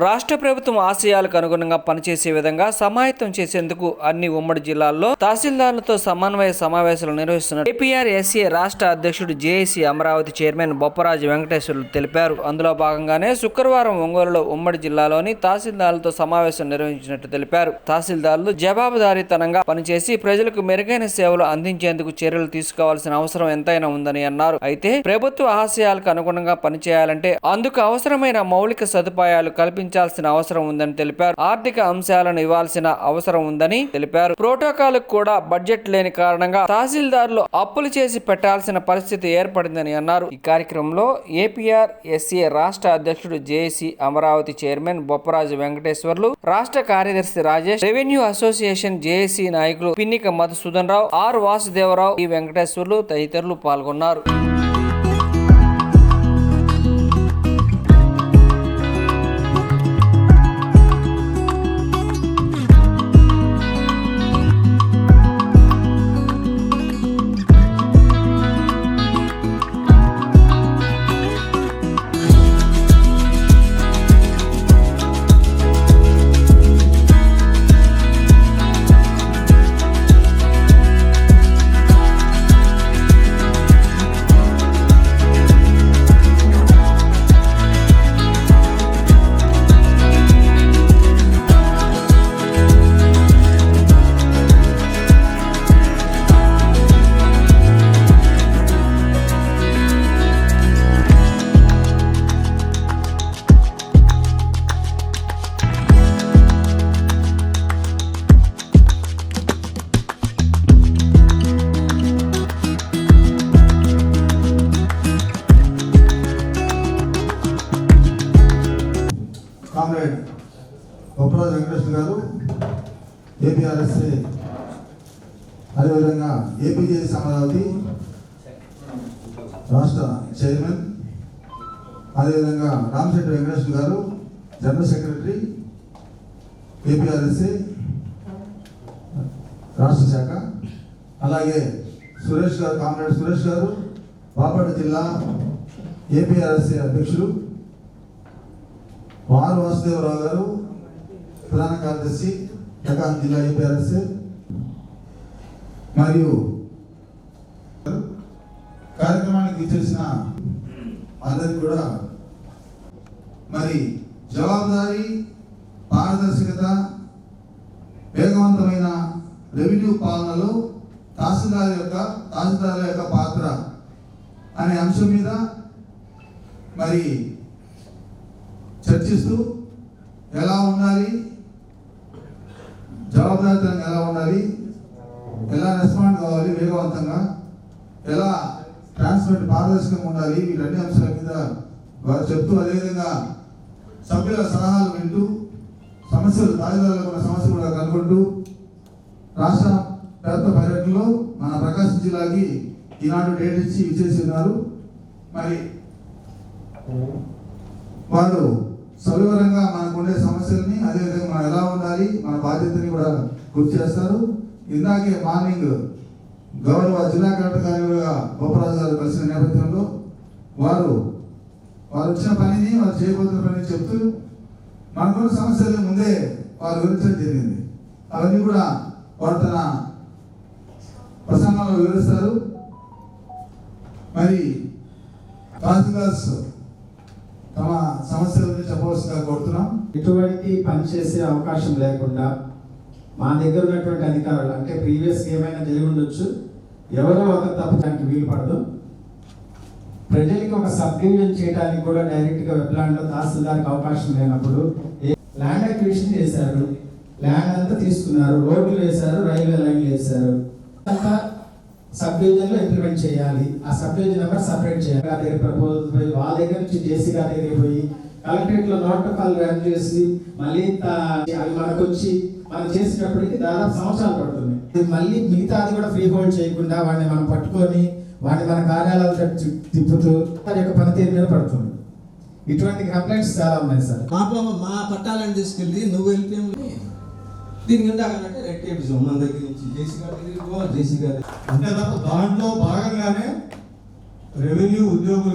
రాష్ట్ర ప్రభుత్వం ఆశయాలకు అనుగుణంగా పనిచేసే విధంగా సమాయత్తం చేసేందుకు అన్ని ఉమ్మడి జిల్లాల్లో తహసీల్దార్లతో సమన్వయ సమావేశాలు నిర్వహిస్తున్నారు ఏపీఆర్ఎస్ఏ రాష్ట్ర అధ్యక్షుడు జేఏసీ అమరావతి చైర్మన్ బొప్పరాజు వెంకటేశ్వర్లు తెలిపారు. అందులో భాగంగానే శుక్రవారం ఒంగోలులో ఉమ్మడి జిల్లాలోని తహసీల్దార్లతో సమావేశం నిర్వహించినట్టు తెలిపారు. తహసీల్దార్లు జవాబుదారీతనంగా పనిచేసి ప్రజలకు మెరుగైన సేవలు అందించేందుకు చర్యలు తీసుకోవాల్సిన అవసరం ఎంతైనా ఉందని అన్నారు. అయితే ప్రభుత్వ ఆశయాలకు అనుగుణంగా పనిచేయాలంటే అందుకు అవసరమైన మౌలిక సదుపాయాలు కల్పించాల్సిన అవసరం ఉందని తెలిపారు. ఆర్థిక అంశాలను ఇవ్వాల్సిన అవసరం ఉందని తెలిపారు. ప్రోటోకాల్ కూడా బడ్జెట్ లేని కారణంగా తహసీల్దార్లు అప్పులు చేసి పెట్టాల్సిన పరిస్థితి ఏర్పడిందని అన్నారు. ఈ కార్యక్రమంలో ఏపీఆర్ఎస్ఏ రాష్ట్ర అధ్యక్షుడు జేఏసీ అమరావతి చైర్మన్ బొప్పరాజు వెంకటేశ్వర్లు, రాష్ట్ర కార్యదర్శి రాజేష్, రెవెన్యూ అసోసియేషన్ జేఏసీ నాయకులు పిన్నిక మధుసూదన్ రావు, ఆర్ వాసుదేవరావు, ఈ వెంకటేశ్వర్లు తదితరులు పాల్గొన్నారు. కామ్రేడ్ బొప్పరాజు వెంకటేశ్వర గారు ఏపీఆర్ఎస్ఏ, అదేవిధంగా ఏపీజేఎస్ అమరావతి రాష్ట్ర చైర్మన్, అదేవిధంగా రామశెట్టి వెంకటేశ్వర గారు జనరల్ సెక్రటరీ ఏపీఆర్ఎస్ఏ రాష్ట్ర శాఖ, అలాగే సురేష్ గారు, కామ్రేడ్ సురేష్ గారు బాపట్ల జిల్లా ఏపీఆర్ఎస్ఏ అధ్యక్షులు, ఆర్ వాసుదేవరావు గారు ప్రధాన కార్యదర్శి ప్రకాశం జిల్లా ఏపీఆర్ఎస్ఏ, మరియు కార్యక్రమానికి ఇచ్చేసిన అందరికి కూడా మరి జవాబుదారీ, పారదర్శకత, వేగవంతమైన రెవెన్యూ పాలనలో తహసీల్దారుల యొక్క పాత్ర అనే అంశం మీద మరి చర్చిస్తూ ఎలా ఉండాలి, జవాబుదారీతనంగా ఎలా ఉండాలి, ఎలా రెస్పాండ్ కావాలి, వేగవంతంగా ఎలా ట్రాన్స్పరెంట్ పారదర్శకంగా ఉండాలి, వీటన్ని అంశాల మీద వారు చెప్తూ, అదేవిధంగా సభ్యుల సలహాలు వింటూ సమస్యలు, తహసీల్దారులకు ఉన్న సమస్యలు కూడా కనుగొంటూ రాష్ట్ర ప్రభుత్వ పర్యటనలో మన ప్రకాశం జిల్లాకి ఈనాడు డేట్ ఇచ్చి ఇచ్చేసి ఉన్నారు. మరి వారు సవివరంగా మనకు ఉండే సమస్యల్ని, అదేవిధంగా మనం ఎలా ఉండాలి, మన బాధ్యతని కూడా గుర్తు చేస్తారు. ఇందాకే మార్నింగ్ గౌరవ జిల్లా కలెక్టర్ గారిగా బొప్పరాజు గారు కలిసిన నేపథ్యంలో వారు వచ్చిన పనిని, వారు చేయబోతున్న పనిని చెప్తూ మనకున్న సమస్యలు ముందే వారు వివరించడం జరిగింది. అవన్నీ కూడా వారు తన ప్రసంగంలో వివరిస్తారు. మరి తహసీల్దార్స్ తమ సమస్యలను చెప్పవలసిందిగా కోరుతున్నాం. ఎటువంటి పని చేసే అవకాశం లేకుండా మా దగ్గర ఉన్నటువంటి అధికారులు, అంటే ప్రీవియస్ ఏమైనా జరిగి ఉండొచ్చు, ఎవరో ఒక తప్పడానికి వీలు పడదు. ప్రజలకి ఒక సబ్ డివిజన్ చేయడానికి కూడా డైరెక్ట్గా వెబ్లాండ్లో తహసీల్దార్కి అవకాశం లేనప్పుడు ల్యాండ్ అక్విజిషన్ చేశారు, ల్యాండ్ అంతా తీసుకున్నారు, రోడ్లు వేశారు, రైల్వే లైన్లు వేశారు, అంతా సబ్ డివిజన్లో ఇంప్లిమెంట్ చేయాలి. ఆ సబ్ డివిజన్ నెంబర్ సపరేట్ చేయాలి. దగ్గర ప్రపోజల్ పోయి వాళ్ళ దగ్గర నుంచి జేసీ గారి దగ్గర పోయి కలెక్టరేట్లో నోట్ కాల్ రన్ చేసి మళ్ళీ అవి మనకు వచ్చి మనం చేసినప్పటికీ దాదాపు సంవత్సరాలు పడుతుంది. మళ్ళీ మిగతాది కూడా ఫ్రీ హోల్డ్ చేయకుండా వాడిని మనం పట్టుకొని వాడిని మన కార్యాలయాలు తిప్పుతూ వారి యొక్క పనితీరు మీద పడుతుంది. ఇటువంటి కంప్లైంట్స్ చాలా ఉన్నాయి సార్. మా పట్టాలను తీసుకెళ్ళి నువ్వు వెళ్ళిపోయి దీనికి ఉండాలంటే రెడ్ టేప్ జోన్ మన దగ్గర నుంచి జేసీ గారి అంటే దాంట్లో భాగంగానే రెవెన్యూ ఉద్యోగులు